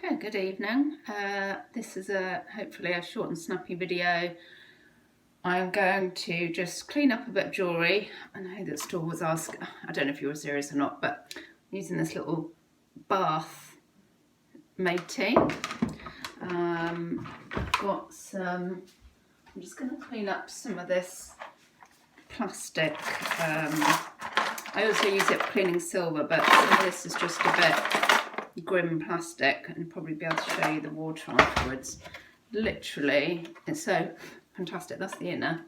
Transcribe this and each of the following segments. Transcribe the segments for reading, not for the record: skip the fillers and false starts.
Okay, good evening. This is hopefully a short and snappy video. I'm going to just clean up a bit of jewellery. I know that store was asking, I don't know if you were serious or not, but I'm using this little bath matey. I've got some, I'm just going to clean up some of this plastic. I also use it for cleaning silver, but some of this is just a bit grim plastic, and I'll probably be able to show you the water afterwards. Literally, it's so fantastic. That's the inner.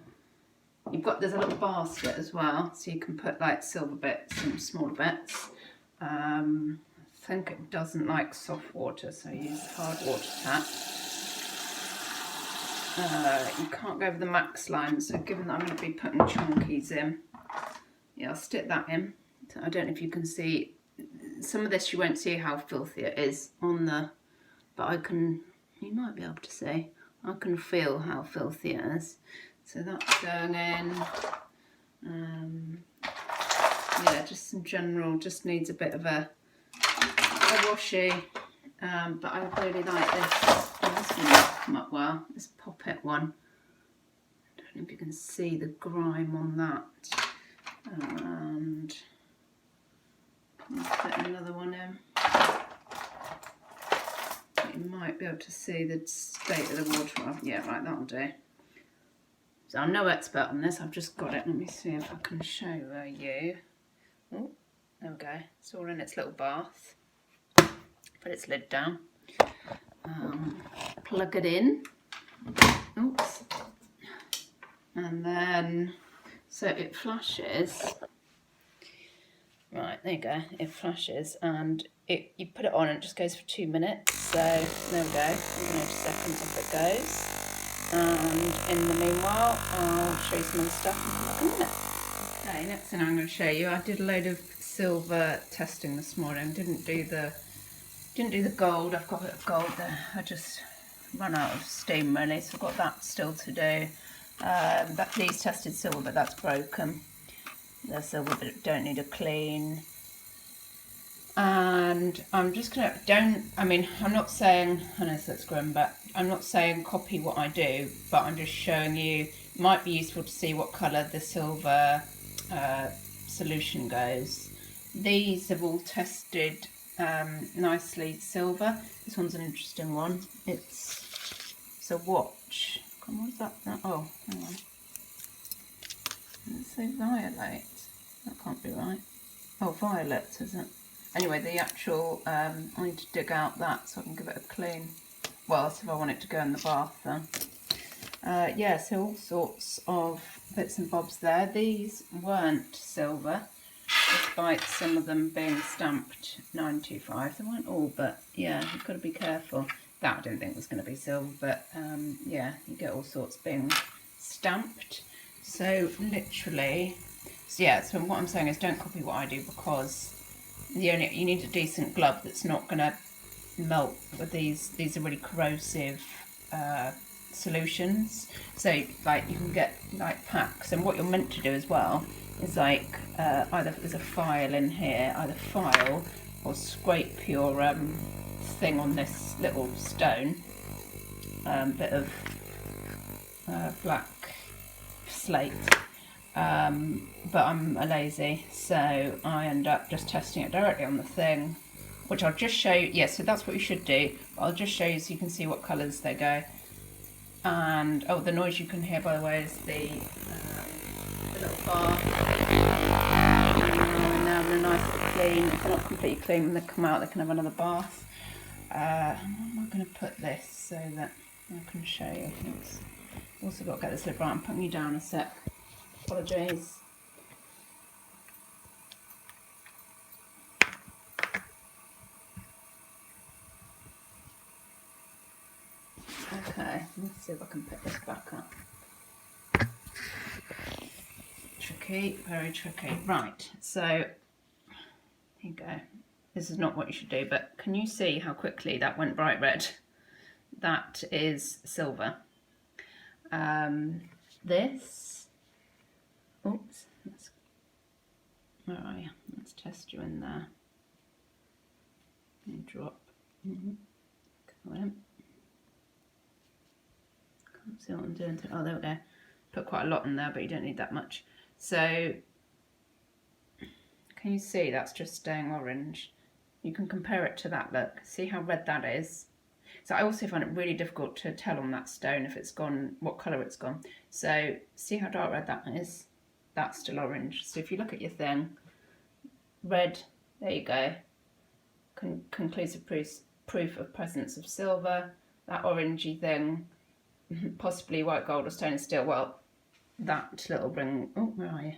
There's a little basket as well, so you can put like silver bits and smaller bits. I think it doesn't like soft water, so I use a hard water tap. You can't go over the max line, so given that I'm going to be putting chunkies in, yeah, I'll stick that in. So I don't know if you can see. Some of this you won't see how filthy it is on the, but you might be able to see, I can feel how filthy it is. So that's going in. Yeah, just in general, just needs a bit of a washy, but I really like this. Oh, this one might come up well, this poppet one. I don't know if you can see the grime on that. And let's put another one in. You might be able to see the state of the water. Yeah, right, that'll do. So I'm no expert on this, I've just got it. Let me see if I can show you. Oh, there we go. It's all in its little bath. Put its lid down. Plug it in. Oops. And then, so it flashes. Right, there you go, it flashes, and you put it on and it just goes for 2 minutes. So there we go, 90 seconds off it goes. And in the meanwhile, I'll show you some other stuff and come back in a minute. Okay, next thing I'm going to show you, I did a load of silver testing this morning. Didn't do the gold. I've got a bit of gold there. I just run out of steam really, so I've got that still to do. These tested silver, but that's broken. The silver don't need a clean. And I'm just gonna, I'm not saying, I know that's grim, but I'm not saying copy what I do, but I'm just showing you, it might be useful to see what colour the silver solution goes. These have all tested nicely silver. This one's an interesting one. It's a watch. What is that? Oh, hang on. Let's say violet. That can't be right. Oh, violet, is it? Anyway, the actual, I need to dig out that so I can give it a clean. Well, that's if I want it to go in the bath then. Yeah, so all sorts of bits and bobs there. These weren't silver, despite some of them being stamped 925. They weren't all, but yeah, you've got to be careful. That I didn't think was going to be silver, but yeah, you get all sorts being stamped. So literally, so what I'm saying is don't copy what I do, because you need a decent glove that's not going to melt with these. These are really corrosive solutions. So like you can get like packs, and what you're meant to do as well is like either there's a file in here, either file or scrape your thing on this little stone, bit of black slate, but I'm a lazy, so I end up just testing it directly on the thing, which I'll just show you. Yeah, so that's what you should do. I'll just show you so you can see what colours they go. And oh, the noise you can hear, by the way, is the little bar. And now they're nice and clean. If they're not completely clean, when they come out, they can have another bath. I'm not going to put this so that I can show you. Also got to get this lid right. I'm putting you down a sec. Apologies. Okay, let's see if I can pick this back up. Tricky, very tricky. Right, so here you go. This is not what you should do, but can you see how quickly that went bright red? That is silver. This, oops, where are you? Let's test you in there. You drop. Can't see what I'm doing. Oh, there we go. Put quite a lot in there, but you don't need that much. So, can you see that's just staying orange? You can compare it to that look. See how red that is? So I also find it really difficult to tell on that stone if it's gone, what colour it's gone. So see how dark red that is? That's still orange. So if you look at your thing, red, there you go, conclusive proof of presence of silver. That orangey thing, possibly white gold or stainless steel. Well, that little ring, oh, where are you?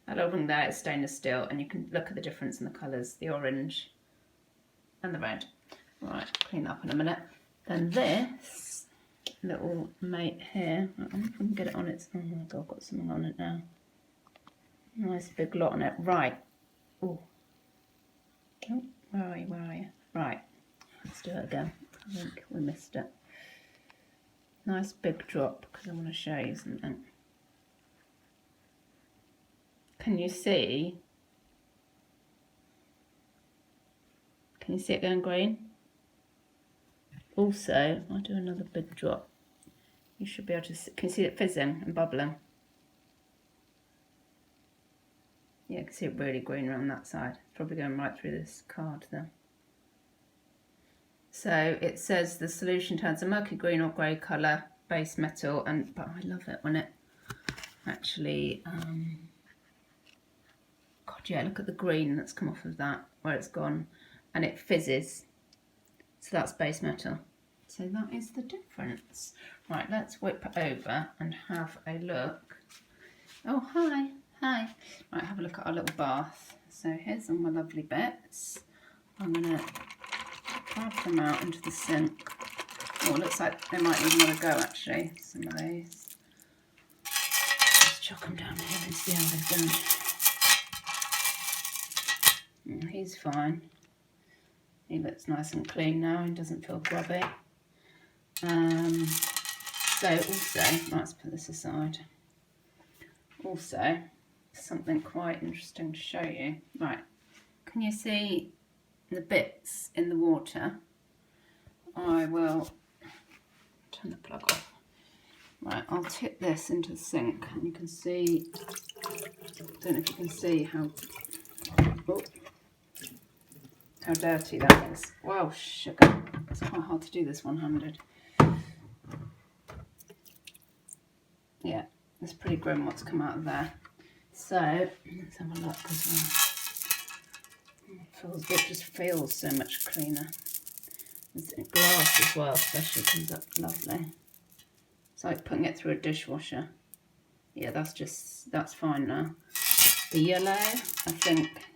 That little ring there is stainless steel, and you can look at the difference in the colours, the orange and the red. Right, clean that up in a minute. Then this little mate here, I don't know if I can get it on its, oh my god, I've got something on it now. Nice big lot on it. Right. Oh, where are you? Right, let's do it again. I think we missed it. Nice big drop, because I want to show you something. Can you see? Can you see it going green? Also, I'll do another big drop. You should be able to see, can you see it fizzing and bubbling? Yeah, you can see it really green around that side. It's probably going right through this card there. So it says the solution turns a murky green or grey colour, base metal, but I love it when it actually, God yeah, look at the green that's come off of that, where it's gone, and it fizzes. So that's base metal. So that is the difference. Right, let's whip over and have a look. Oh, hi. Right, have a look at our little bath. So here's all my lovely bits. I'm going to grab them out into the sink. Oh, it looks like they might need another go actually, some of these. Just chuck them down here and see how they're done. He's fine. He looks nice and clean now and doesn't feel grubby. So also, let's put this aside. Also, something quite interesting to show you. Right, can you see the bits in the water? I will turn the plug off. Right, I'll tip this into the sink and you can see, I don't know if you can see how dirty that is. Wow, sugar. It's quite hard to do this one-handed. Yeah, it's pretty grim what's come out of there. So, let's have a look as well. It just feels so much cleaner. It's glass as well, especially comes up lovely. It's like putting it through a dishwasher. Yeah, that's fine now. The yellow, I think,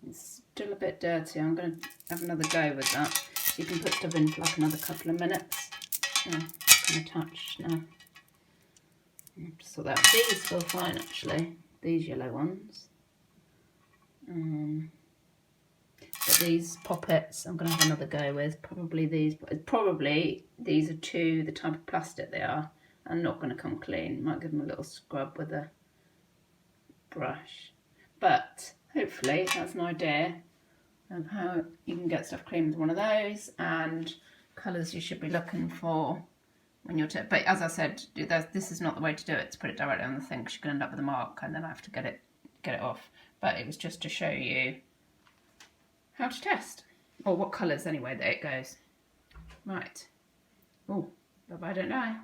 it's still a bit dirty. I'm going to have another go with that. So you can put stuff in for like another couple of minutes. Yeah, I'm attached now. So that these feel fine actually. These yellow ones. But these poppets I'm going to have another go with. Probably these are the type of plastic they are. I'm not going to come clean. Might give them a little scrub with a brush. But hopefully that's an idea of how you can get stuff clean with one of those, and colours you should be looking for when you're but as I said, this is not the way to do it, to put it directly on the thing, because you can end up with a mark and then I have to get it off. But it was just to show you how to test, or what colours anyway that it goes. Right. Oh, bye-bye, don't know.